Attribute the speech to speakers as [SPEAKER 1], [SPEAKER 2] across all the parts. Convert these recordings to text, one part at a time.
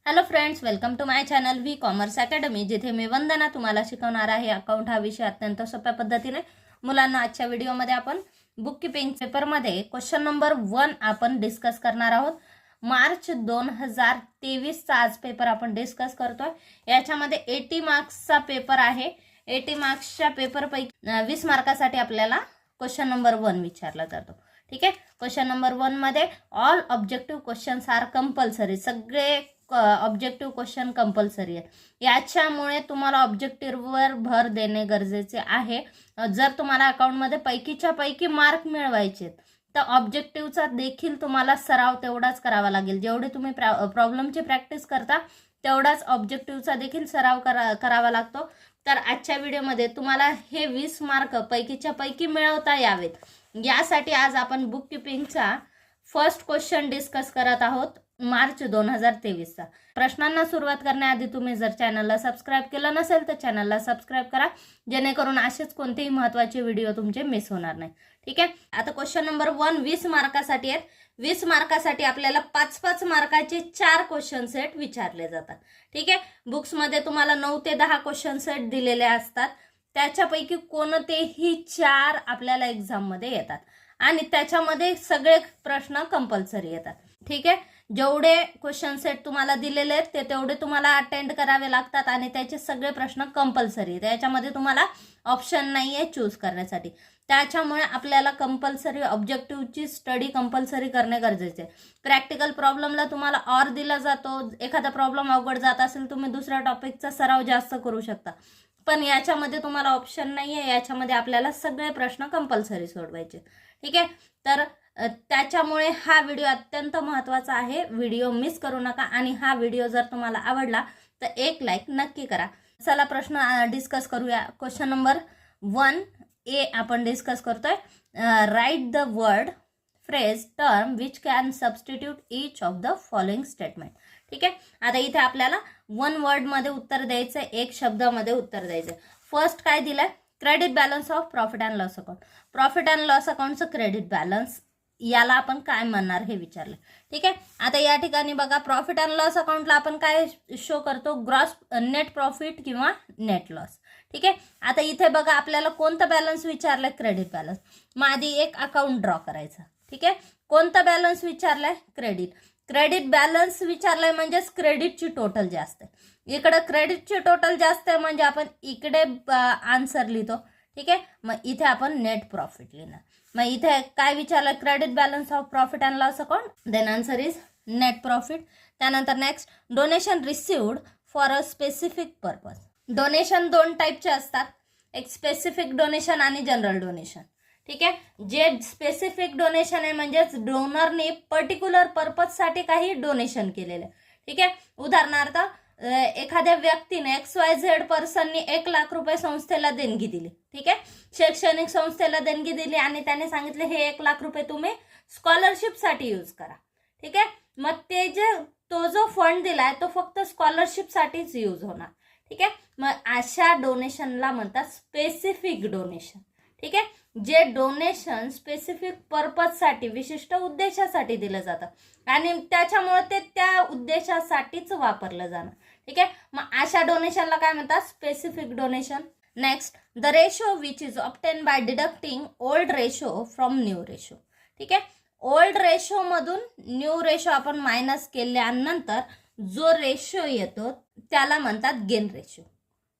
[SPEAKER 1] Hello friends, welcome to my channel V commerce academy, जिथे मी वंदना तुम्हाला शिकवणार आहे अकाउंट हा विषय अत्यंत सोप्या पद्धतीने. मुलांना आजच्या व्हिडिओमध्ये आपण बुक किपिंग पेपरमध्ये क्वेश्चन नंबर 1 आपण डिस्कस करणार आहोत. मार्च 2023चा आज पेपर आपण डिस्कस करतोय. याच्यामध्ये 80 मार्क्सचा पेपर आहे. 80 मार्क्सच्या पेपरपैकी 20 मार्कासाठी आपल्याला क्वेश्चन नंबर 1 विचारला जातो. ठीक आहे. क्वेश्चन नंबर 1 मध्ये all objective questions are compulsory. सगळे ऑब्जेक्टिव्ह क्वेश्चन कंपल्सरी आहे. याच्यामुळे तुम्हाला ऑब्जेक्टिव्हवर भर देणे गरजेचे आहे. जर तुम्हाला अकाउंटमध्ये पैकीच्या पैकी मार्क मिळवायचे तर ऑब्जेक्टिव्हचा देखील तुम्हाला सराव तेवढाच करावा लागेल. जेवढे तुम्ही प्रॉब्लेमची प्रॅक्टिस करता तेवढाच ऑब्जेक्टिव्हचा देखील सराव करावा लागतो. तर आजच्या व्हिडिओमध्ये तुम्हाला हे 20 मार्क पैकीच्या पैकी मिळवता यावेत, यासाठी आज आपण बुक किपिंगचा फर्स्ट क्वेश्चन डिस्कस करत आहोत. मार्च 2023चा. प्रश्नांना सुरुवात करण्याआधी तुम्ही जर चॅनलला सबस्क्राईब केलं नसेल तर चॅनलला सबस्क्राईब करा, जेणेकरून असेच कोणतेही महत्त्वाचे व्हिडिओ तुमचे मिस होणार नाही. ठीक आहे. आता क्वेश्चन नंबर 1 20 मार्कासाठी आहेत. 20 मार्कासाठी आपल्याला 5-5 मार्काचे 4 क्वेश्चन सेट विचारले जातात. ठीक आहे. बुक्समध्ये तुम्हाला 9 ते 10 क्वेश्चन सेट दिलेले असतात. त्याच्यापैकी कोणतेही 4 आपल्याला एक्झाममध्ये येतात आणि त्याच्यामध्ये सगळे प्रश्न कंपल्सरी येतात. ठीक आहे. जेवढे क्वेश्चन सेट तुम्हाला दिलेले आहेत ते तेवढे तुम्हाला अटेंड करावे लागतात आणि त्याचे सगळे प्रश्न कंपल्सरी आहेत. याच्यामध्ये तुम्हाला ऑप्शन नाही आहे चूज करण्यासाठी. त्याच्यामुळे आपल्याला कंपल्सरी ऑब्जेक्टिव्हची स्टडी कंपल्सरी करणे गरजेचे आहे. प्रॅक्टिकल प्रॉब्लेमला तुम्हाला ऑर दिला जातो. एखादा प्रॉब्लेम अवघड जात असेल तुम्ही दुसऱ्या टॉपिकचा सराव जास्त करू शकता, पण याच्यामध्ये तुम्हाला ऑप्शन नाही आहे. याच्यामध्ये आपल्याला सगळे प्रश्न कंपल्सरी सोडवायचे. ठीक आहे. तर त्याच्यामुळे हा व्हिडिओ अत्यंत महत्त्वाचा आहे. व्हिडिओ मिस करू नका आणि हा व्हिडिओ जर तुम्हाला आवडला तर एक लाईक नक्की करा. चला प्रश्न डिस्कस करूया. क्वेश्चन नंबर 1A आपण डिस्कस करतोय. Write the word phrase term which can substitute each of the following statement. ठीक आहे. आता इथे आपल्याला 1 वर्डमध्ये उत्तर द्यायचं, एक शब्दामध्ये उत्तर द्यायचं. फर्स्ट काय दिलंय? Credit balance of profit and loss account. Profit and loss अकाउंटचं क्रेडिट बॅलन्स याला आपण काय म्हणणार हे विचारलं. ठीक आहे. आता या ठिकाणी बघा, प्रॉफिट अँड लॉस अकाउंटला आपण काय शो करतो? ग्रॉस नेट प्रॉफिट किंवा नेट लॉस. ठीक आहे. आता इथे बघा आपल्याला कोणता बॅलन्स विचारलाय? Credit balance. मग आधी एक अकाउंट ड्रॉ करायचा. ठीक आहे. कोणता बॅलन्स विचारलाय? क्रेडिट. क्रेडिट बॅलन्स विचारलाय म्हणजेच क्रेडिटची टोटल जास्त आहे. इकडे क्रेडिटची टोटल जास्त आहे म्हणजे आपण इकडे आन्सर लिहितो. ठीक आहे. मग इथे आपण नेट प्रॉफिट लिहिणार. मग इथे काय विचारलं? Credit balance of profit and loss account. Then answer is net profit. त्यानंतर next, donation received for a specific purpose. Donation 2 टाईपचे असतात, एक स्पेसिफिक डोनेशन आणि जनरल डोनेशन. ठीक आहे. जे स्पेसिफिक डोनेशन आहे म्हणजेच डोनरने पर्टिक्युलर पर्पजसाठी काही डोनेशन केलेलं आहे. ठीक आहे. उदाहरणार्थ एखाद्या व्यक्तीने XYZ पर्सननी 1 लाख रुपये संस्थेला देणगी दिली. ठीक आहे. शैक्षणिक संस्थेला देणगी दिली आणि त्याने सांगितले हे 1 लाख रुपये तुम्ही स्कॉलरशिपसाठी यूज करा. ठीक आहे. मग तो जो फंड दिलाय तो फक्त स्कॉलरशिपसाठीच यूज होणार. ठीक आहे. मग अशा डोनेशनला म्हणतात स्पेसिफिक डोनेशन. ठीक आहे. जे डोनेशन स्पेसिफिक पर्पजसाठी, विशिष्ट उद्देशासाठी दिलं जातं आणि त्याच्यामुळे ते त्या उद्देशासाठीच वापरलं जाणं. ठीक आहे. मग अशा डोनेशनला काय म्हणतात? Specific donation. Next, the ratio which is obtain bye deducting old ratio from new ratio. ठीक आहे. ओल्ड रेशो मधून न्यू रेशो आपण मायनस केल्यानंतर जो रेशो येतो त्याला म्हणतात गेन रेशो.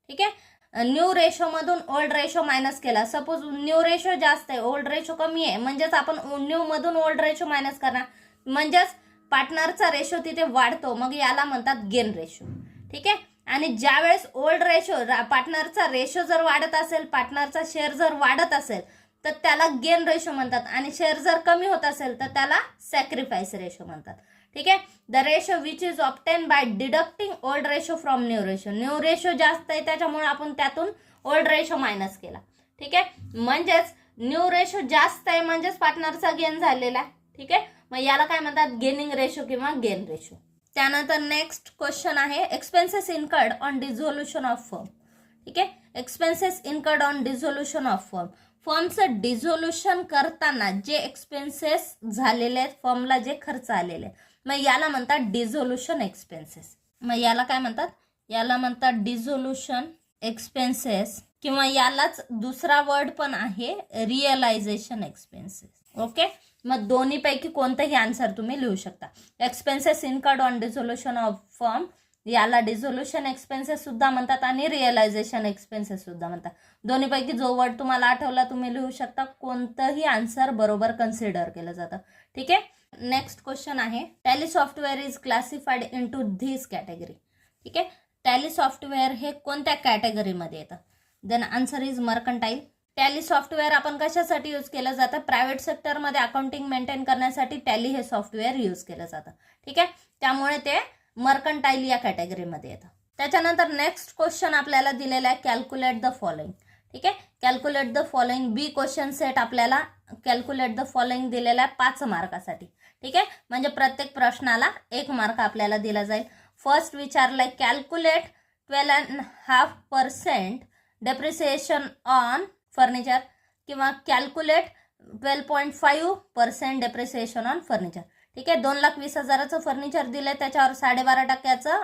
[SPEAKER 1] ठीक आहे. न्यू रेशो मधून ओल्ड रेशो मायनस केला. सपोज न्यू रेशो जास्त आहे, ओल्ड रेशो कमी आहे, म्हणजेच आपण न्यू मधून ओल्ड रेशो मायनस करणार, म्हणजेच पार्टनरचा रेशो तिथे वाढतो, मग याला म्हणतात गेन रेशो. ठीक आहे. आणि ज्यावेळेस ओल्ड रेशो, पार्टनरचा रेशो जर वाढत असेल, पार्टनरचा शेअर जर वाढत असेल तर त्याला गेन रेशो म्हणतात आणि शेअर जर कमी होत असेल तर त्याला सॅक्रिफाईस रेशो म्हणतात. ठीक आहे. The ratio which is obtain bye deducting old ratio from new ratio. New ratio जास्त आहे त्याच्यामुळे आपण त्यातून ओल्ड रेशो मायनस केला. ठीक आहे. म्हणजेच न्यू रेशो जास्त आहे म्हणजेच पार्टनरचा गेन झालेला आहे. ठीक आहे. मग याला काय म्हणतात? गेनिंग रेशो किंवा गेन रेशो. त्यानंतर नेक्स्ट क्वेश्चन आहे, expenses incurred on dissolution of firm. ठीक आहे. Expenses incurred on dissolution of firm. फर्मचं डिझोल्युशन करताना जे एक्सपेन्सेस झालेले आहेत, फर्मला जे खर्च आलेले आहेत, मग याला म्हणतात डिझोल्युशन एक्सपेन्सेस. मग याला काय म्हणतात? याला म्हणतात डिझोल्युशन एक्सपेन्सेस, किंवा यालाच दुसरा वर्ड पण आहे रिअलायझेशन एक्सपेन्सेस. ओके, मग दोन्हीपैकी कोणतंही आन्सर तुम्ही लिहू शकता. Expenses incurred on dissolution of firm, याला डिझोल्युशन एक्सपेन्सेस सुद्धा म्हणतात आणि रिअलायझेशन एक्सपेन्सेस सुद्धा म्हणतात. दोन्हीपैकी जो वर्ड तुम्हाला आठवला तुम्ही लिहू शकता. कोणतंही आन्सर बरोबर कन्सिडर केलं जातं. ठीक आहे. नेक्स्ट क्वेश्चन आहे, tally software is classified into this category. ठीक आहे, टॅली सॉफ्टवेअर हे कोणत्या कॅटेगरीमध्ये येतं? Then answer is mercantile. Tally software आपण कशासाठी यूज केलं जातं? प्रायव्हेट सेक्टरमध्ये अकाउंटिंग मेंटेन करण्यासाठी टॅली हे सॉफ्टवेअर यूज केलं जातं. ठीक आहे, त्यामुळे ते मर्कंटाईल या कॅटेगरीमध्ये येतं. त्याच्यानंतर नेक्स्ट क्वेश्चन आपल्याला दिलेला आहे, कॅल्क्युलेट द फॉलोइंग. ठीक आहे, calculate the following B question set आपल्याला कॅल्क्युलेट द फॉलोइंग दिलेला आहे 5 मार्कासाठी. ठीक आहे, म्हणजे प्रत्येक प्रश्नाला 1 मार्क आपल्याला दिला जाईल. फर्स्ट विचारलंय कॅल्क्युलेट 12.5% डेप्रिसिएशन ऑन फर्निचर, किंवा कॅल्क्युलेट 12.5% डेप्रिसिएशन ऑन फर्निचर. ठीक आहे, 2,20,000चं फर्निचर दिलंय, त्याच्यावर 12.5%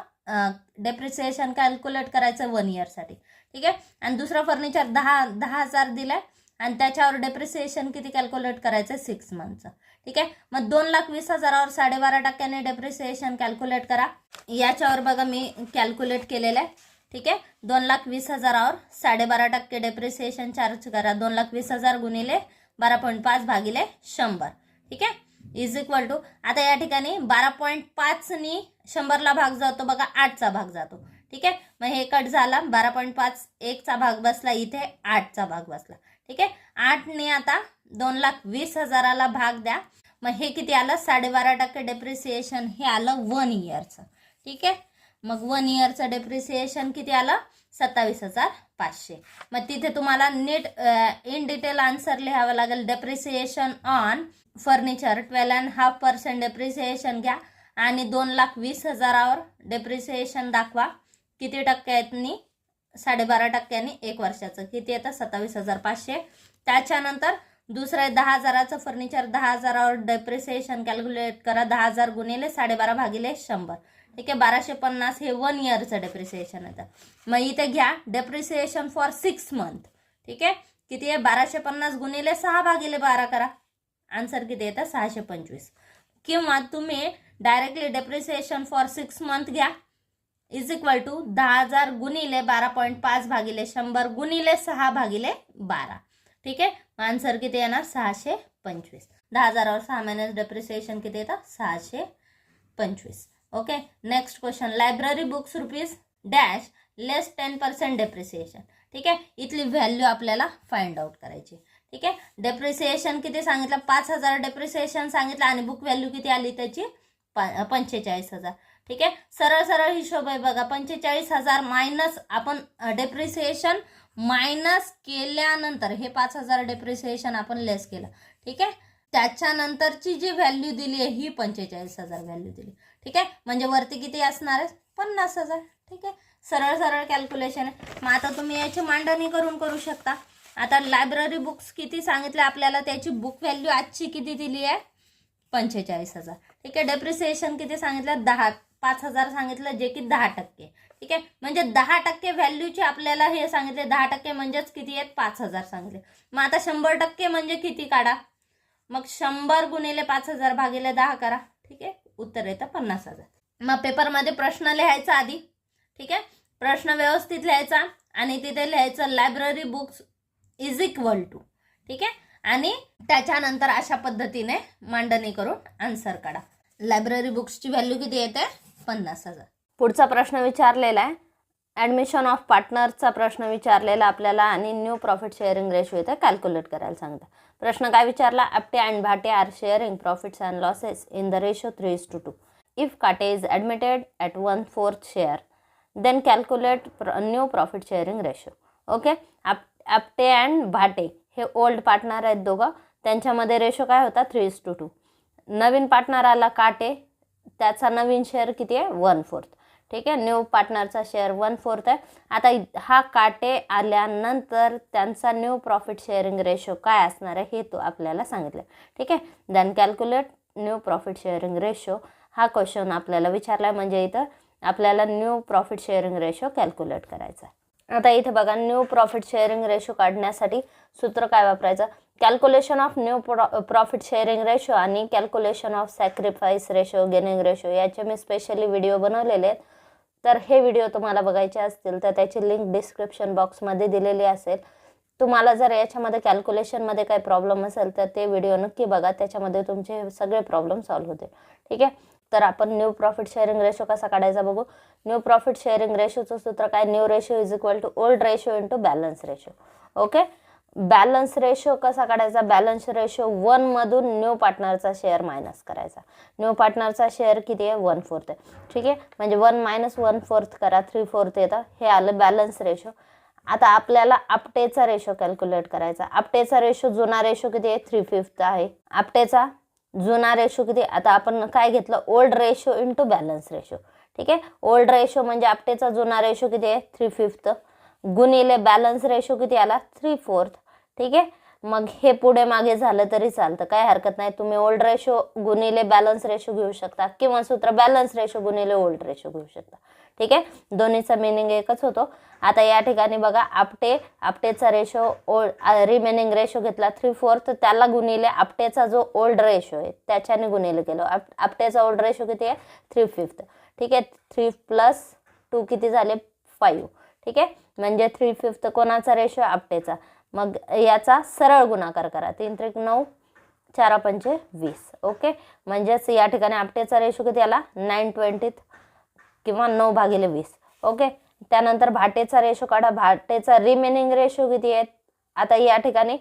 [SPEAKER 1] डेप्रिसिएशन कॅल्क्युलेट करायचं 1 इयरसाठी. ठीक आहे, आणि दुसरं फर्निचर 10,000 दिलंय आणि त्याच्यावर डेप्रिसिएशन किती कॅल्क्युलेट करायचं? 6 मंथचं. ठीक आहे, मग 2,20,000वर 12.5% डेप्रिसिएशन कॅल्क्युलेट करा. याच्यावर बघा मी कॅल्क्युलेट केलेलं आहे. ठीक आहे, 2,20,000वर 12.5% डेप्रिसिएशन चार्ज करा. 2,20,000 गुणिले 12.5 भागिले 100. ठीक आहे, इज इक्वल टू, आता या ठिकाणी 12.5नी 100ला भाग जातो बघा, 8चा भाग जातो. ठीक आहे, मग हे कट झाला, 12.5 1चा भाग बसला, इथे 8चा भाग बसला. ठीक आहे, 8ने आता 2,20,000ला भाग द्या. मग हे किती आलं? 12.5% डेप्रिसिएशन हे आलं 1 इयरचं. ठीक आहे, मग 1 इयरचं डेप्रिसिएशन किती आलं? 27,500. मग तिथे तुम्हाला नीट इन डिटेल आन्सर लिहावं लागेल. डेप्रिसिएशन ऑन फर्निचर 12.5% डेप्रिसिएशन घ्या आणि 2,20,000वर डेप्रिसिएशन दाखवा. किती टक्क्यांनी? 12.5%नी 1 वर्षाचं किती येतं? 27,500. त्याच्यानंतर दुसरं 10,000चं फर्निचर, 10,000वर डेप्रिसिएशन कॅल्क्युलेट करा. 10,000 गुणिले 12.5 भागिले 100. ठीक आहे, 1250 हे 1 इयरचं डेप्रिसिएशन येतं. मग इथे घ्या डेप्रिसिएशन फॉर 6 मंथ. ठीक आहे, किती आहे? 1250 गुणिले 6 भागिले 12 करा. आन्सर किती येतं? 625. किंवा तुम्ही डायरेक्टली डेप्रिसिएशन फॉर 6 मंथ घ्या, इज इक्वल टू 10,000 गुणिले 12.5 भागिले 100 गुणिले 6 भागिले 12. ठीक आहे, आन्सर किती येणार? 625. 10,000वर 6 महिन्याचं डेप्रिसिएशन किती येतं? 625. Okay, next question, library books rupees dash less 10% depreciation. ठीक आहे, इथली व्हॅल्यू आपल्याला फाइंड आउट करायची. ठीक आहे, डेप्रिसिएशन किती सांगितलं? 5,000 डेप्रिसिएशन सांगितलं आणि बुक व्हॅल्यू किती आली त्याची? 45,000. ठीक आहे, सरळ सरळ हिशोब आहे बघा. 45,000 मायनस आपण डेप्रिसिएशन मायनस केल्यानंतर हे 5,000 डेप्रिसिएशन आपण लेस केलं. ठीक आहे, त्याच्यानंतरची जी व्हॅल्यू दिली आहे ही 45,000 व्हॅल्यू दिली. ठीक आहे, म्हणजे वरती किती असणार आहे? 50,000. ठीक आहे, सरळ सरळ कॅल्क्युलेशन आहे. मग आता तुम्ही याची मांडणी करू शकता. आता लायब्ररी बुक्स किती सांगितले आपल्याला, त्याची बुक व्हॅल्यू आजची किती दिली आहे? 45,000. ठीक आहे, डेप्रिसिएशन किती सांगितलं? 5,000 सांगितलं, जे की 10%. ठीक आहे, म्हणजे 10% व्हॅल्यूची आपल्याला हे सांगितले. 10% म्हणजेच किती आहेत? 5,000 सांगितले. मग आता 100% म्हणजे किती काढा? मग 100 गुणिले 5,000 भागिले 10 करा. ठीक आहे, उत्तर येतं 50,000. मग पेपरमध्ये प्रश्न लिहायचा आधी. ठीक आहे, प्रश्न व्यवस्थित लिहायचा आणि तिथे लिहायचं library books is equal to. ठीक आहे, आणि त्याच्यानंतर अशा पद्धतीने मांडणी करून आन्सर काढा. लायब्ररी बुक्सची व्हॅल्यू किती येते? 50,000. पुढचा प्रश्न विचारलेला आहे, ॲडमिशन ऑफ पार्टनरचा प्रश्न विचारलेला आपल्याला आणि न्यू प्रॉफिट शेअरिंग रेशो इथे कॅल्क्युलेट करायला सांगता. प्रश्न काय विचारला? Apte and Bhate are sharing profits and losses in the ratio 3:2. If Kate is admitted at 1/4 share then calculate new profit sharing ratio. Okay, Apte and Bhate हे ओल्ड पार्टनर आहेत दोघं, त्यांच्यामध्ये रेशो काय होता? 3:2. नवीन पार्टनर आला काटे, त्याचा नवीन शेअर किती आहे? 1/4. ठीक आहे, न्यू पार्टनरचा शेअर 1/4 आहे. आता हा काटे आल्यानंतर त्यांचा न्यू प्रॉफिट शेअरिंग रेशो काय असणार आहे हे तो आपल्याला सांगितलं. ठीक आहे, then calculate new profit sharing ratio हा क्वेश्चन आपल्याला विचारला आहे. म्हणजे इथं आपल्याला new profit sharing ratio calculate करायचा आहे। आता इथे बघा, न्यू प्रॉफिट शेअरिंग रेशो काढण्यासाठी सूत्र काय वापरायचं, calculation of new profit sharing ratio आणि calculation of sacrifice ratio, gaining ratio याचे मी स्पेशली व्हिडिओ बनवलेले आहेत। तर हे व्हिडिओ तुम्हाला बघायचे असतील तर त्याची लिंक डिस्क्रिप्शन बॉक्समध्ये दिलेली असेल। तुम्हाला जर याच्यामध्ये कॅल्क्युलेशनमध्ये काही प्रॉब्लेम असेल तर ते व्हिडिओ नक्की बघा, त्याच्यामध्ये तुमचे सगळे प्रॉब्लेम सॉल्व्ह होतील। ठीक आहे, तर आपण न्यू प्रॉफिट शेअरिंग रेशो कसा काढायचा बघू। न्यू प्रॉफिट शेअरिंग रेशोचं सूत्र काय, new ratio is equal to old ratio into balance ratio. Okay, balance ratio कसा काढायचा, बॅलन्स रेशो 1 मधून न्यू पार्टनरचा शेअर मायनस करायचा। न्यू पार्टनरचा शेअर किती आहे, 1/4 आहे। ठीक आहे, म्हणजे 1 - 1/4 करा, 3/4 येतं, हे आलं बॅलन्स रेशो। आता आपल्याला आपटेचा रेशो कॅल्क्युलेट करायचा। आपटेचा रेशो, जुना रेशो किती आहे, 3/5 आहे। आपटेचा जुना रेशो किती, आता आपण काय घेतलं, old ratio into balance ratio. ठीक आहे, ओल्ड रेशो म्हणजे आपटेचा जुना रेशो किती आहे, 3/5 गुणिले बॅलन्स रेशो किती आला, 3/4। ठीक आहे, मग हे पुढे मागे झालं तरी चालतं, काय हरकत नाही। तुम्ही ओल्ड रेशो गुणिले बॅलन्स रेशो घेऊ शकता किंवा सूत्र बॅलन्स रेशो गुणिले ओल्ड रेशो घेऊ शकता। ठीक आहे, दोन्हीचा मीनिंग एकच होतो। आता या ठिकाणी बघा, आपटेचा रेशो रिमेनिंग रेशो घेतला 3/4, तर त्याला गुणिले आपटेचा जो ओल्ड रेशो आहे त्याच्याने गुणिले केलं। आपटेचा ओल्ड रेशो किती आहे, 3/5। ठीक आहे, 3 + 2 किती झाले, 5। ठीक आहे, म्हणजे 3/5 कोणाचा रेशो, आपटेचा। मग याचा सरळ गुणाकार करा, 3 × 9 4 × 5 20। ओके, म्हणजेच या ठिकाणी आपटेचा रेशो किती आला, 9/20 किंवा 9/20। ओके, त्यानंतर भाटेचा रेशो काढा, भाटेचा रिमेनिंग रेशो किती आहे, आता या ठिकाणी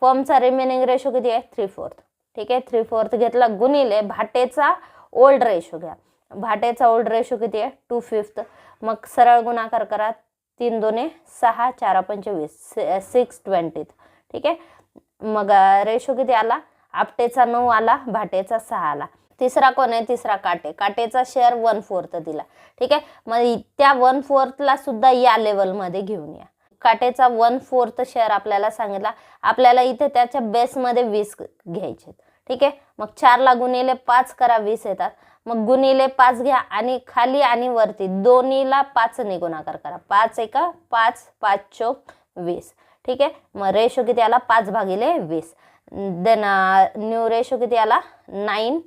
[SPEAKER 1] फर्मचा रिमेनिंग रेशो किती आहे, 3/4। ठीक आहे, 3/4 घेतला गुणिले भाटेचा ओल्ड रेशो घ्या, भाटेचा ओल्ड रेशो किती आहे, 2/5। मग सरळ गुणाकार करा, 3 × 2 = 6 4 × 5 20 6/20। ठीक आहे, मग रेशो किती आला, आपटेचा 9 आला, भाटेचा 6 आला। तिसरा कोण आहे, तिसरा काटे, काटेचा शेअर 1/4 दिला। ठीक आहे, मग त्या 1/4 सुद्धा या लेवलमध्ये घेऊन या। काटेचा 1/4 शेअर आपल्याला सांगितला, आपल्याला इथे त्याच्या बेसमध्ये 20 घ्यायचे। ठीक आहे, मग 4 ला गुणिले 5 करा, 20 येतात। मग गुणिले 5 घ्या आणि खाली आणि वरती दोन्हीला 5 ने गुणाकार करा, 5 × 1 = 5 5 × 4 = 20। ठीक आहे, मग रेशो किती आला, 5/20। देन न्यू रेशो किती आला, 9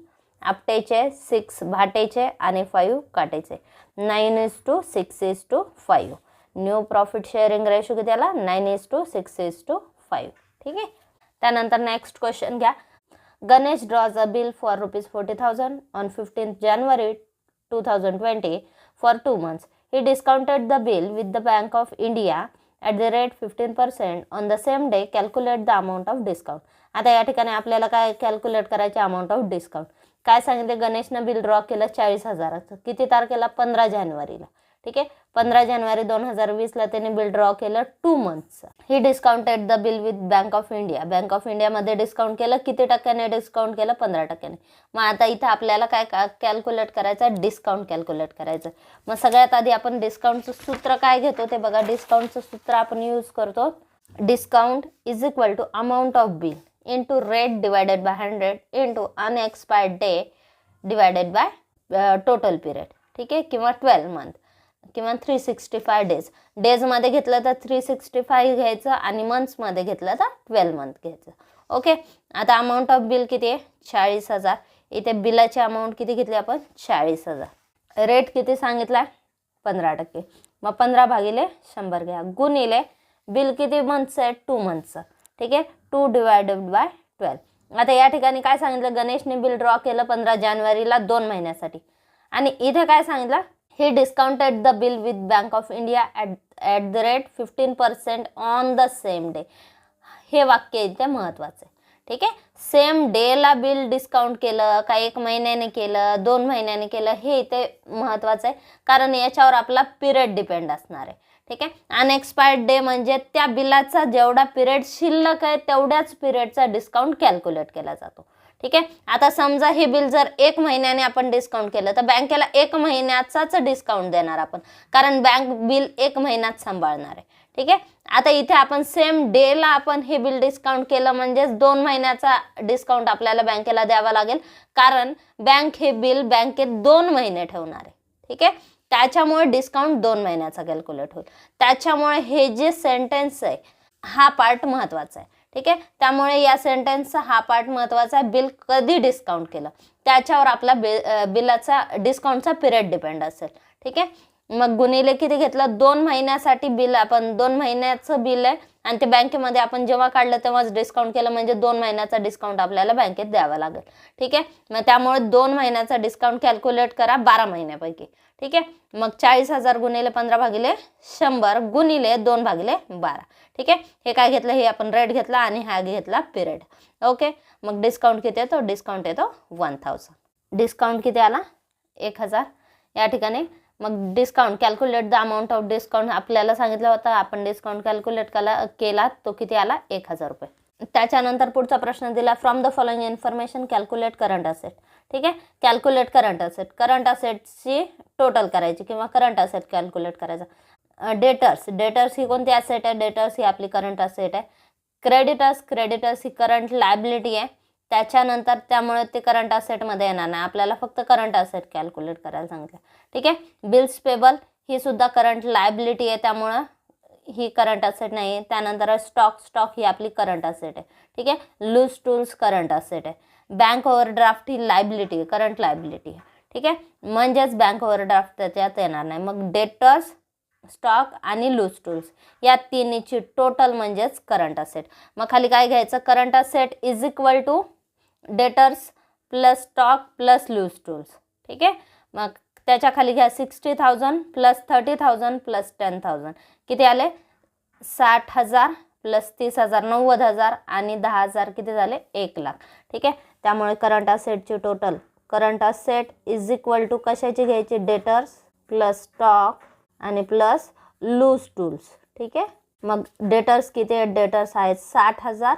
[SPEAKER 1] आपटेचे, 6 भाटेचे आणि 5 काटेचे, 9:6:5। न्यू प्रॉफिट शेअरिंग रेशो किती आला, 9:6:5। ठीक आहे, त्यानंतर नेक्स्ट क्वेश्चन घ्या। Ganesh draws a bill for ₹40,000 on 15th January 2020 for 2 months. He discounted the bill with the Bank of India at the rate 15% on the same day. Calculate the amount of discount. आता या ठिकाणी आपल्याला काय calculate करायचे, amount of discount. काय सांगितले, गणेशनं bill draw केलं 40,000चं, किती तारखेला, 15 जानेवारीला। ठीक आहे, 15 जानेवारी 2020ला त्याने बिल ड्रॉ केलं 2 months. He discounted the bill with bank of India, bank of इंडियामध्ये डिस्काउंट केलं, किती टक्क्याने डिस्काउंट केलं, 15%। मग आता इथे आपल्याला काय कॅल्क्युलेट करायचं, डिस्काउंट कॅल्क्युलेट करायचं। मग सगळ्यात आधी आपण डिस्काउंटचं सूत्र काय घेतो ते बघा, डिस्काउंटचं सूत्र आपण यूज करतो, discount is equal to amount of bill into rate divided by 100 into unexpired day divided by total period. ठीक आहे, किंवा 12 month किंवा 365 days। डेजमध्ये घेतलं तर 365 घ्यायचं आणि मंथ्समध्ये घेतलं तर 12 month घ्यायचं। ओके, आता अमाऊंट ऑफ बिल किती आहे, 40,000। इथे बिलाची अमाऊंट किती घेतली आपण, 40,000। रेट किती सांगितला, 15%। मग 15/100 घ्या, गुणिले बिल किती मंथचं आहे, 2 monthsचं। ठीक आहे, 2 divided by 12। आता या ठिकाणी काय सांगितलं, गणेशने बिल ड्रॉ केलं 15 जानेवारीला 2 महिन्यासाठी, आणि इथे काय सांगितलं, he discounted the bill with Bank of India at the rate 15% on the same day। हे वाक्य इथे महत्वाचं आहे। ठीक आहे, सेम डेला बिल डिस्काउंट केलं का 1 महिन्याने केलं, 2 महिन्याने केलं, हे इथे महत्वाचं आहे, कारण याच्यावर आपला पिरियड डिपेंड असणार आहे। ठीक आहे, अनएक्सपायर्ड डे म्हणजे त्या बिलाचा जेवढा पिरियड शिल्लक आहे तेवढ्याच पिरियडचा डिस्काउंट कॅल्क्युलेट केला जातो। ठीक आहे, आता समजा हे बिल जर 1 महिन्याने आपण डिस्काउंट केलं तर बँकेला 1 महिन्याचाच डिस्काउंट देणार आपण, कारण बँक बिल 1 महिन्यात सांभाळणार आहे। ठीक आहे, आता इथे आपण सेम डेला आपण हे बिल डिस्काउंट केलं म्हणजेच 2 महिन्याचा डिस्काउंट आपल्याला बँकेला द्यावा लागेल, कारण बँक हे बिल बँकेत 2 महिने ठेवणार आहे। ठीक आहे, त्याच्यामुळे डिस्काउंट 2 महिन्याचा कॅल्क्युलेट होईल. त्याच्यामुळे हे जे सेंटेन्स आहे हा पार्ट महत्त्वाचा आहे. ठीक आहे, त्यामुळे या सेंटेन्सचा हा पार्ट महत्त्वाचा आहे. बिल कधी डिस्काउंट केलं त्याच्यावर आपला बिलाचा डिस्काउंटचा पिरियड डिपेंड असेल. ठीक आहे, मग गुणिले किती घेतलं, 2 महिन्यासाठी बिल, आपण 2 महिन्याचं बिल आहे आणि ते बँकेमध्ये आपण जेव्हा काढलं तेव्हाच डिस्काउंट केलं म्हणजे 2 महिन्याचा डिस्काउंट आपल्याला बँकेत द्यावा लागेल. ठीक आहे, मग त्यामुळे 2 महिन्याचा डिस्काउंट कॅल्क्युलेट करा 12 महिन्यापैकी. ठीक आहे, मग 40,000 गुणिले 15 भागिले 100 गुणिले 2 भागिले 12. ठीक आहे, हे काय घेतलं, हे आपण रेट घेतला आणि हा घेतला पिरियड. ओके, मग डिस्काउंट किती येतो, डिस्काउंट येतो 1000. डिस्काउंट किती आला, 1000 या ठिकाणी. मग discount calculate the amount of discount आपल्याला सांगितलं होतं, आपण डिस्काउंट कॅल्क्युलेट केला तो किती आला, 1000 रुपये. त्याच्यानंतर पुढचा प्रश्न दिला, from the following information calculate current asset. ठीक आहे, कॅल्क्युलेट करंट असेट, करंट असेटची टोटल करायची किंवा करंट असेट कॅल्क्युलेट करायचा. डेटर्स ही कोणती असेट आहे, डेटर्स ही आपली करंट असेट आहे. क्रेडिटर्स ही करंट लायबिलिटी आहे. त्याच्यानंतर त्यामुळे ते करंट असेटमध्ये येणार नाही, आपल्याला फक्त करंट असेट कॅल्क्युलेट करायला सांगितलं. ठीक आहे, बिल्स पेबल ही सुद्धा करंट लायबिलिटी आहे, त्यामुळं ही करंट असेट नाही आहे. त्यानंतर स्टॉक ही आपली करंट असेट आहे. ठीक आहे, लूज टूल्स करंट असेट आहे. बँक ओव्हरड्राफ्ट ही लायबिलिटी आहे, करंट लायबिलिटी आहे. ठीक आहे, म्हणजेच बँक ओव्हरड्राफ्ट त्याच्यात येणार नाही. मग डेटर्स, स्टॉक आणि लूज टूल्स या तिन्हीची टोटल म्हणजेच करंट असेट. मग खाली काय घ्यायचं, current asset is equal to debtors plus stock plus loose tools. ठीक आहे, मग त्याच्या खाली घ्या 60,000 प्लस 30,000 प्लस 10,000 किती आले, 60,000 प्लस 30,000 90,000 आणि 10,000 किती झाले, 1,00,000. ठीक आहे, त्यामुळे करंट असेटची total, current asset is equal to कशाची घ्यायची, डेटर्स प्लस स्टॉक आणि प्लस लूज टूल्स. ठीक आहे, मग डेटर्स किती आहेत, डेटर्स आहेत 60,000,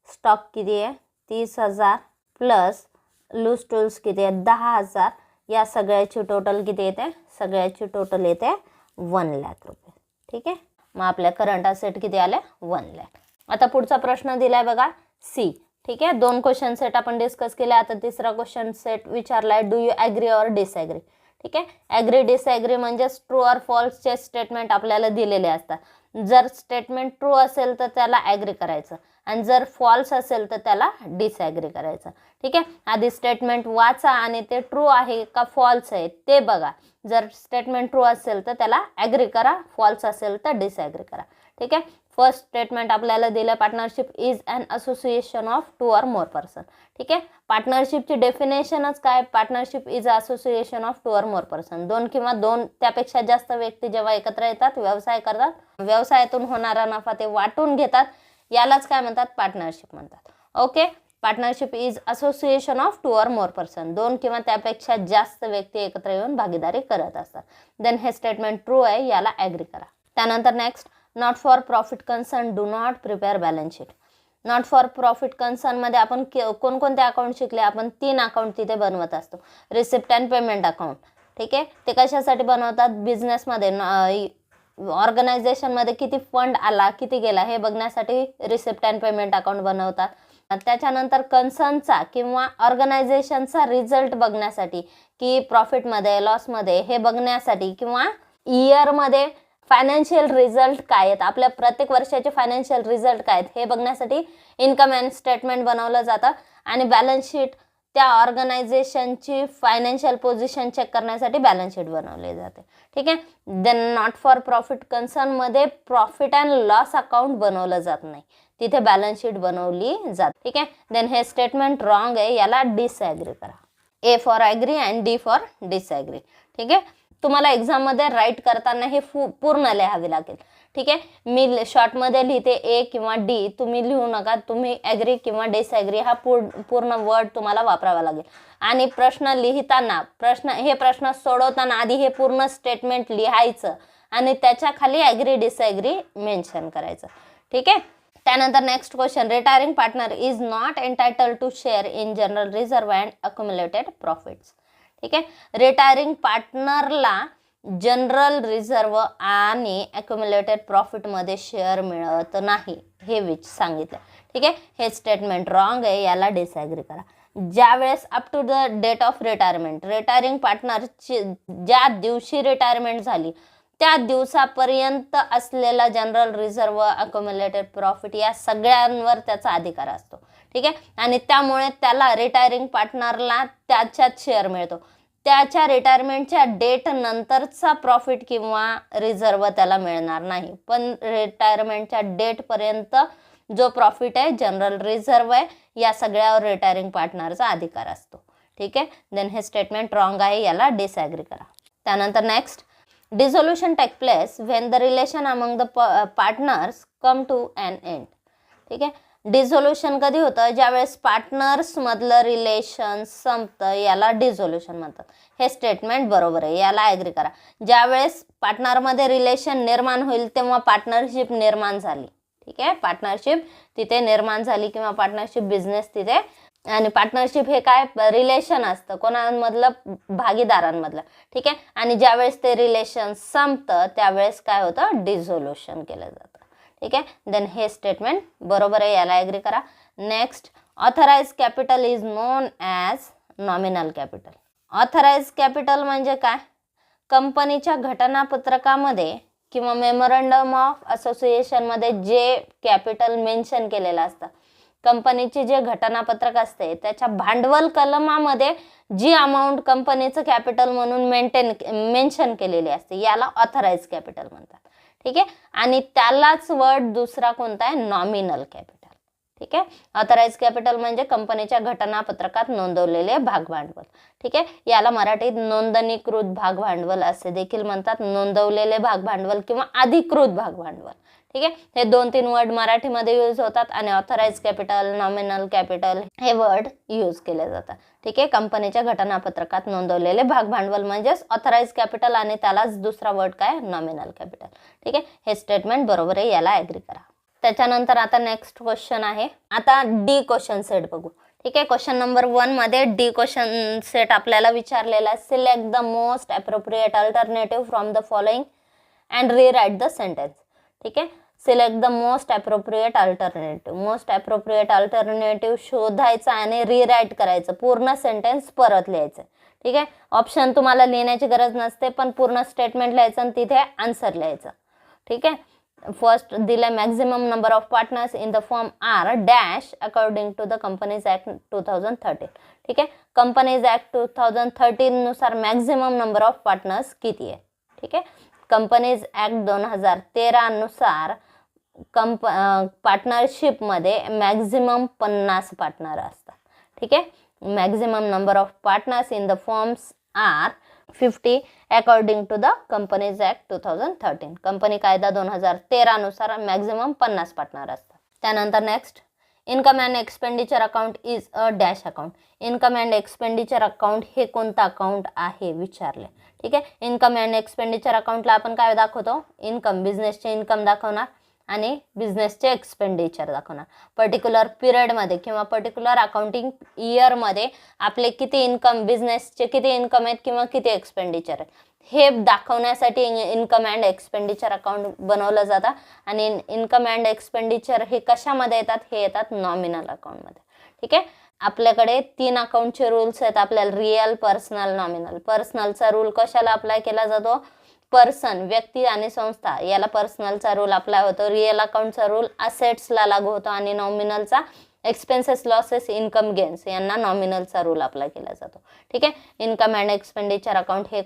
[SPEAKER 1] स्टॉक किती आहे 30,000 प्लस लूज टूल्स किती आहे 10,000. या सगळ्याची टोटल किती येते, सगळ्याची टोटल येते 1,00,000 रुपये. ठीक आहे, मग आपल्या करंट असेट किती आले, 1,00,000. आता पुढचा प्रश्न दिलाय बघा सी. ठीक आहे, 2 क्वेश्चन सेट आपण डिस्कस केले. आता तिसरा क्वेश्चन सेट विचारलाय, do you agree or disagree. ठीक आहे, ॲग्री डिसॲग्री म्हणजे ट्रू ऑर फॉल्सचे स्टेटमेंट आपल्याला दिलेले असतात. जर स्टेटमेंट ट्रू असेल तर त्याला ॲग्री करायचं आणि जर फॉल्स असेल तर त्याला डिसॲग्री करायचं. ठीक आहे, आधी स्टेटमेंट वाचा आणि ते ट्रू आहे का फॉल्स आहे ते बघा. जर स्टेटमेंट ट्रू असेल तर त्याला ॲग्री करा, फॉल्स असेल तर डिसॲग्री करा. ठीक आहे, फर्स्ट स्टेटमेंट आपल्याला दिलं, partnership is an association of 2 or more person. ठीक आहे, पार्टनरशिपची डेफिनेशनच काय, partnership is association of 2 or more person. 2 किंवा 2 त्यापेक्षा जास्त व्यक्ती जेव्हा एकत्र येतात, व्यवसाय करतात, व्यवसायातून होणारा नफा ते वाटून घेतात, यालाच काय म्हणतात, पार्टनरशिप म्हणतात. Okay, partnership is association of 2 or more person, 2 किंवा त्यापेक्षा जास्त व्यक्ती एकत्र येऊन भागीदारी करत असतात. देन हे स्टेटमेंट ट्रू आहे, याला ॲग्री करा. त्यानंतर next, not for profit concern do not prepare balance sheet. Not for profit कन्सर्नमध्ये आपण कोणकोणते अकाउंट शिकले, आपण 3 अकाउंट तिथे बनवत असतो. Receipt and payment account. ठीक आहे, ते कशासाठी बनवतात, बिझनेसमध्ये ऑर्गनायझेशनमध्ये किती फंड आला किती गेला हे बघण्यासाठी रिसिप्ट अँड पेमेंट अकाउंट बनवतात. त्याच्यानंतर कन्सर्नचा किंवा ऑर्गनायझेशनचा रिझल्ट बघण्यासाठी की प्रॉफिटमध्ये लॉसमध्ये हे बघण्यासाठी किंवा इयरमध्ये फायनान्शियल रिझल्ट काय आहेत, आपल्या प्रत्येक वर्षाचे फायनान्शियल रिझल्ट काय आहेत हे बघण्यासाठी इन्कम अँड स्टेटमेंट बनवलं जातं. आणि बॅलन्स शीट त्या ऑर्गनायझेशनची फायनान्शियल पोझिशन चेक करण्यासाठी बॅलन्स शीट बनवले जाते. ठीक आहे, देन नॉट फॉर प्रॉफिट कन्सर्नमध्ये प्रॉफिट अँड लॉस अकाउंट बनवलं जात नाही, तिथे बॅलन्स शीट बनवली जाते. ठीक आहे, देन हे स्टेटमेंट रॉंग आहे, याला डिसॲग्री करा. A for agree and D for disagree. ठीक आहे, तुम्हाला एक्झाममध्ये राईट करताना हे पूर्ण लिहावे लागेल. ठीक आहे, मी शॉर्टमध्ये लिहिते ए किंवा डी, तुम्ही लिहू नका, तुम्ही ॲग्री किंवा डिसॲग्री हा पूर्ण वर्ड तुम्हाला वापरावा लागेल. आणि प्रश्न लिहिताना हे प्रश्न सोडवताना आधी हे पूर्ण स्टेटमेंट लिहायचं आणि त्याच्या खाली ॲग्री डिसॲग्री मेन्शन करायचं. ठीक आहे, त्यानंतर next question, retiring partner is not entitled to share in general reserve and accumulated profits. ठीक आहे, रिटायरिंग पार्टनरला जनरल रिझर्व्ह आणि अक्युम्युलेटेड प्रॉफिटमध्ये शेअर मिळत नाही हे सांगितलं. ठीक आहे, हे स्टेटमेंट रॉंग आहे, याला डिसॲग्री करा. ज्यावेळेस up to the date of retirement, retiring पार्टनरची ज्या दिवशी रिटायरमेंट झाली त्या दिवसापर्यंत असलेला जनरल रिझर्व, अक्युम्युलेटेड प्रॉफिट या सगळ्यांवर त्याचा अधिकार असतो. ठीक आहे. आणि त्यामुळे त्याला रिटायरिंग पार्टनरला त्याच्यात शेअर मिळतो. त्याच्या रिटायरमेंटच्या डेट नंतरचा प्रॉफिट किंवा रिझर्व त्याला मिळणार नाही, पण रिटायरमेंटच्या डेटपर्यंत जो प्रॉफिट आहे, जनरल रिझर्व आहे, या सगळ्यावर रिटायरिंग पार्टनरचा अधिकार असतो. ठीक आहे. देन हे स्टेटमेंट रॉंग आहे, याला डिसॲग्री करा. त्यानंतर next, dissolution take place when the relation among the partners come to an end. ठीक आहे. डिझोल्युशन कधी होतं? ज्यावेळेस पार्टनर्समधलं रिलेशन संपतं, याला डिझोल्युशन म्हणतात. हे स्टेटमेंट बरोबर आहे, याला ॲग्री करा. ज्यावेळेस पार्टनरमध्ये रिलेशन निर्माण होईल तेव्हा पार्टनरशिप निर्माण झाली. ठीक आहे. पार्टनरशिप तिथे निर्माण झाली किंवा पार्टनरशिप बिझनेस तिथे. आणि पार्टनरशिप हे काय? रिलेशन असतं कोणामधलं? भागीदारांमधलं. ठीक आहे. आणि ज्यावेळेस ते रिलेशन संपतं त्यावेळेस काय होतं? डिझोल्युशन केलं जातं. ठीक आहे. देन हे स्टेटमेंट बरोबर आहे, याला ॲग्री करा. Next, authorise capital is known as nominal capital. Authorise capital म्हणजे काय? कंपनीच्या घटनापत्रकामध्ये किंवा मेमोरंडम ऑफ असोसिएशनमध्ये जे कॅपिटल मेन्शन केलेलं असतं, कंपनीचे जे घटनापत्रक असते त्याच्या भांडवल कलमामध्ये जी अमाऊंट कंपनीचं कॅपिटल म्हणून मेन्शन केलेली असते, याला ऑथराइज कॅपिटल म्हणतात. ठीक आहे. आणि त्यालाच वर्ड दुसरा कोणता आहे? Nominal capital. ठीक आहे. ऑथराइज कॅपिटल म्हणजे कंपनीच्या घटनापत्रकात नोंदवलेले भागभांडवल. ठीक आहे. याला मराठीत नोंदणीकृत भागभांडवल असे देखील म्हणतात. नोंदवलेले भागभांडवल किंवा अधिकृत भागभांडवल. ठीक आहे. हे 2-3 वर्ड मराठीमध्ये यूज होतात आणि ऑथराइज कॅपिटल, नॉमिनल कॅपिटल हे वर्ड यूज केले जातात. ठीक आहे. कंपनीच्या घटनापत्रकात नोंदवलेले भागभांडवल म्हणजेच ऑथराइज कॅपिटल आणि त्यालाच दुसरा वर्ड काय? Nominal capital. ठीक आहे. हे स्टेटमेंट बरोबर आहे, याला ॲग्री करा. त्याच्यानंतर आता नेक्स्ट क्वेश्चन आहे. आता डी क्वेश्चन सेट बघू. ठीक आहे. क्वेश्चन नंबर 1 मध्ये डी क्वेश्चन सेट आपल्याला विचारलेला आहे. Select the most appropriate alternative from the following and rewrite the sentence. ठीक आहे. Select the most appropriate alternative. Most appropriate alternative शोधायचा आणि रिराइट करायचं, पूर्ण सेंटेन्स परत लिहायचं. ठीक आहे. ऑप्शन तुम्हाला लिहिण्याची गरज नसते, पण पूर्ण स्टेटमेंट लिहायचं आणि तिथे आन्सर लिहायचं. ठीक आहे. फर्स्ट दिलं, maximum number of partners in the firm are dash according to the companies act 2013. ठीक आहे. कंपनीज ॲक्ट 2013 नुसार मॅक्झिमम नंबर ऑफ पार्टनर्स किती आहे? ठीक आहे. कंपनीज ॲक्ट 2013 नुसार पार्टनरशिपमध्ये मॅक्झिमम 50 पार्टनर असतात. ठीक आहे. Maximum number of partners in the firms are 50 according to the companies act 2013. Company कायदा 2013 नुसार मॅक्झिमम 50 पार्टनर असतात. त्यानंतर next, income and expenditure account is a dash account. Income and expenditure account हे कोणतं account आहे विचारले. ठीक आहे. इन्कम अँड एक्सपेंडिचर अकाउंटला आपण काय दाखवतो? इन्कम, बिझनेसचे इन्कम दाखवणार आणि बिझनेसचे एक्सपेंडिचर दाखवणार. पर्टिक्युलर पिरियडमध्ये किंवा पर्टिक्युलर अकाउंटिंग इयरमध्ये आपले किती इन्कम, बिझनेसचे किती इन्कम आहेत किंवा किती एक्सपेंडिचर आहेत हे दाखवण्यासाठी इन्कम अँड एक्सपेंडिचर अकाउंट बनवलं जातं. आणि इन्कम अँड एक्सपेंडिचर हे कशामध्ये येतात? हे येतात नॉमिनल अकाउंटमध्ये. ठीक आहे. आपल्याकडे 3 अकाउंटचे रूल्स आहेत आपल्याला, रिअल, पर्सनल, नॉमिनल. पर्सनलचा रूल कशाला अप्लाय केला जातो? पर्सन, व्यक्ती आणि संस्था याला पर्सनलचा रूल अप्लाय होतो. रिअल अकाउंटचा रूल असेट्सला लागू होतो आणि नॉमिनलचा एक्सपेन्सेस, लॉसेस, इन्कम, गेन्स यांना नॉमिनलचा रूल अप्लाय केला जातो. ठीक आहे. इन्कम अँड एक्सपेंडिचर अकाउंट हे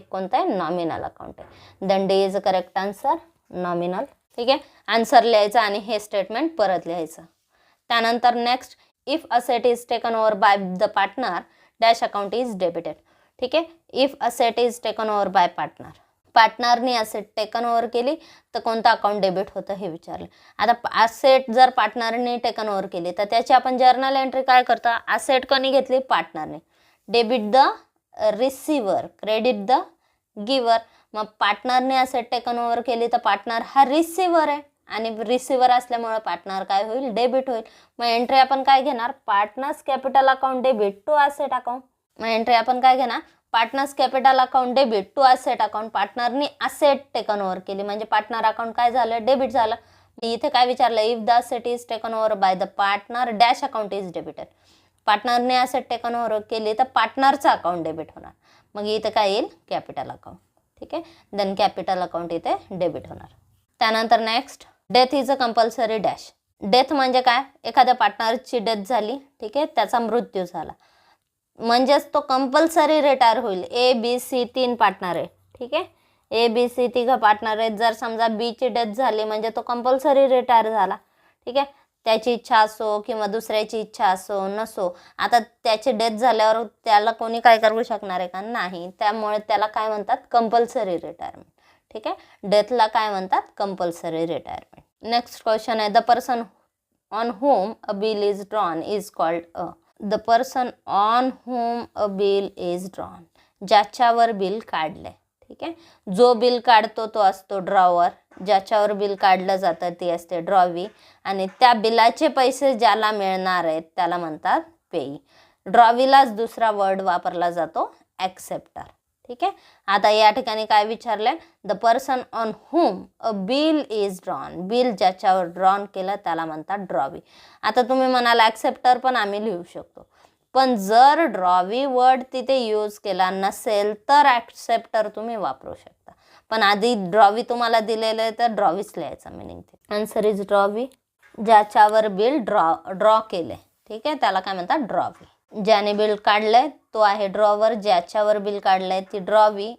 [SPEAKER 1] कोणतं आहे? नॉमिनल अकाउंट आहे. Then D is a correct answer, nominal. ठीक आहे. आन्सर लिहायचं आणि हे स्टेटमेंट परत लिहायचं. त्यानंतर next, if asset is taken over by the partner dash account is debited. ठीक आहे. If asset is taken over by partner, पार्टनरनी असेट टेकन ओव्हर केली तर कोणतं अकाउंट डेबिट होतं हे विचारलं. आता असेट जर पार्टनरने टेकन ओव्हर केली तर त्याची आपण जर्नल एंट्री काय करतो? असेट कोणी घेतली? पार्टनरने. Debit the receiver, credit the giver. मग पार्टनरने असेट टेकन ओव्हर केली तर पार्टनर हा रिसिव्हर आहे आणि रिसिव्हर असल्यामुळे पार्टनर काय होईल? डेबिट होईल. मग एंट्री आपण काय घेणार? Partners capital account debit to asset account. मग एंट्री आपण काय घेणार? Partners capital account debit to asset account. पार्टनरनी असेट टेकन ओव्हर केली म्हणजे पार्टनर अकाउंट काय झालं? डेबिट झालं. इथे काय विचारलं? If the asset is taken over by the partner dash account is debited. पार्टनरने ॲसेट टेकन ओव्हर केली तर पार्टनरचं अकाउंट डेबिट होणार. मग इथे काय येईल? Capital account. ठीक आहे, देन कॅपिटल अकाउंट इथे डेबिट होणार. त्यानंतर next, death is a compulsory dash. Death म्हणजे काय? एखाद्या पार्टनरची डेथ झाली, ठीक आहे, त्याचा मृत्यू झाला म्हणजेच तो कंपल्सरी रिटायर होईल. ए बी सी 3 पार्टनर आहे. ठीक आहे, ए बी सी 3 पार्टनर आहेत. जर समजा बीची डेथ झाली म्हणजे तो कंपल्सरी रिटायर झाला. ठीक आहे, त्याची इच्छा असो किंवा दुसऱ्याची इच्छा असो नसो, आता त्याची डेथ झाल्यावर त्याला कोणी काय करू शकणार आहे का? नाही. त्यामुळे त्याला काय म्हणतात? Compulsory retirement. ठीक आहे, डेथला काय म्हणतात? Compulsory retirement. नेक्स्ट क्वेश्चन आहे, the person on whom a bill is drawn is called a. The person on whom a bill is drawn, ज्याच्यावर बिल काढलंय. ठीक आहे, जो बिल काढतो तो असतो ड्रॉवर, ज्याच्यावर बिल काढलं जातं ती असते ड्रॉवी, आणि त्या बिलाचे पैसे ज्याला मिळणार आहेत त्याला म्हणतात पेई. ड्रॉवीलाच दुसरा वर्ड वापरला जातो ॲक्सेप्टर. ठीक आहे, आता या ठिकाणी काय विचारलंय? The person on whom a bill is drawn, bill ज्याच्यावर ड्रॉन केलं त्याला म्हणतात ड्रॉवी. आता तुम्ही म्हणाल ॲक्सेप्टर पण आम्ही लिहू शकतो, पण जर ड्रॉवी वर्ड तिथे यूज केला नसेल तर ॲक्सेप्टर तुम्ही वापरू शकता. पण आधी ड्रॉवी तुम्हाला दिलेलं आहे तर ड्रॉवीच लिहायचं मिनिंग. ते आन्सर इज ड्रॉवी. ज्याच्यावर बिल ड्रॉ केले, ठीक आहे, त्याला काय म्हणतात? ड्रॉवी. ज्याने बिल काढलंय तो आहे ड्रॉवर, ज्याच्यावर बिल काढलंय ती ड्रॉवी,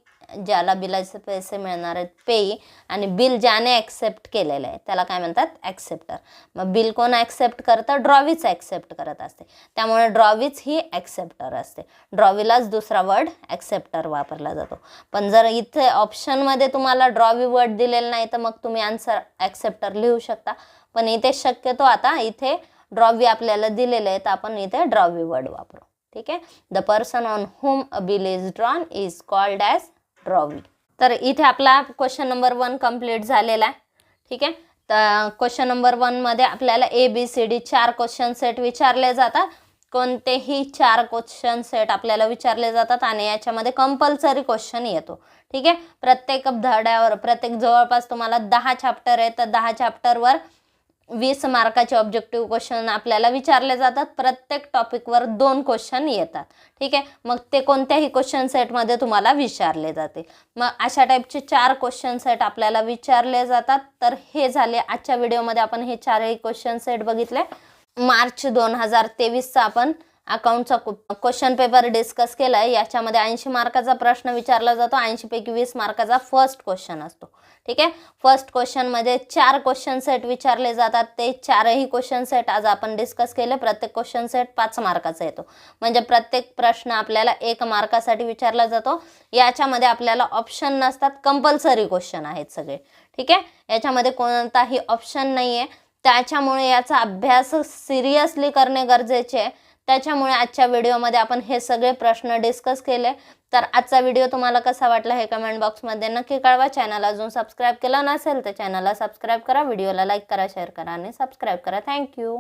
[SPEAKER 1] ज्याला बिलाचे पैसे मिळणार आहेत पेई, आणि बिल ज्याने ॲक्सेप्ट केलेलं आहे त्याला काय म्हणतात? ॲक्सेप्टर. मग बिल कोण ॲक्सेप्ट करतं? ड्रॉवीच ॲक्सेप्ट करत असते, त्यामुळे ड्रॉवीच ही ॲक्सेप्टर असते. ड्रॉवीलाच दुसरा वर्ड ॲक्सेप्टर वापरला जातो. पण जर इथे ऑप्शनमध्ये तुम्हाला ड्रॉवी वर्ड दिलेलं नाही तर मग तुम्ही आन्सर ॲक्सेप्टर लिहू शकता. पण इथे शक्यतो आता इथे ड्रॉवी आपल्याला दिलेलं आहे तर आपण इथे ड्रॉवी वर्ड वापरू. ठीक आहे, the person on whom a bill is drawn is called as drawee. तर इथे आपला क्वेश्चन नंबर 1 कंप्लीट झालेला आहे. ठीक आहे, तर क्वेश्चन नंबर 1 मध्ये आपल्याला ABCD 4 क्वेश्चन सेट विचारले जातात. कोणतेही 4 क्वेश्चन सेट आपल्याला विचारले जातात आणि याच्यामध्ये कंपल्सरी क्वेश्चन येतो. ठीक आहे, प्रत्येक धड्यावर जवळपास तुम्हाला 10 चॅप्टर आहे तर 10 चॅप्टरवर 20 मार्काचे ऑब्जेक्टिव्ह क्वेश्चन आपल्याला विचारले जातात. प्रत्येक टॉपिकवर 2 क्वेश्चन येतात. ठीक आहे, मग ते कोणत्याही क्वेश्चन सेटमध्ये तुम्हाला विचारले जाते. मग अशा टाईपचे 4 क्वेश्चन सेट आपल्याला विचारले जातात. तर हे झाले आजच्या व्हिडिओमध्ये आपण हे 4ही क्वेश्चन सेट बघितले. मार्च 2023चा आपण अकाउंटचा क्वेश्चन पेपर डिस्कस केला आहे. याच्यामध्ये 80 मार्काचा प्रश्न विचारला जातो. 80 पैकी 20 मार्काचा फर्स्ट क्वेश्चन असतो. ठीक आहे, फर्स्ट क्वेश्चनमध्ये 4 क्वेश्चन सेट विचारले जातात. ते 4ही क्वेश्चन सेट आज आपण डिस्कस केले. प्रत्येक क्वेश्चन सेट 5 मार्काचा येतो, म्हणजे प्रत्येक प्रश्न आपल्याला 1 मार्कासाठी विचारला जातो. याच्यामध्ये आपल्याला ऑप्शन नसतात, कंपल्सरी क्वेश्चन आहेत सगळे. ठीक आहे, याच्यामध्ये कोणताही ऑप्शन नाही आहे. त्याच्यामुळे याचा अभ्यास सिरियसली करणे गरजेचे आहे. त्याच्यामुळे आजच्या व्हिडिओमध्ये आपण हे सगळे प्रश्न डिस्कस केले. तर आजचा व्हिडिओ तुम्हाला कसा वाटला हे कमेंट बॉक्समध्ये नक्की कळवा. चॅनल अजून सबस्क्राईब केलं नसेल तर चॅनलला सबस्क्राईब करा, व्हिडिओला लाईक करा, शेअर करा आणि सबस्क्राईब करा. थँक्यू.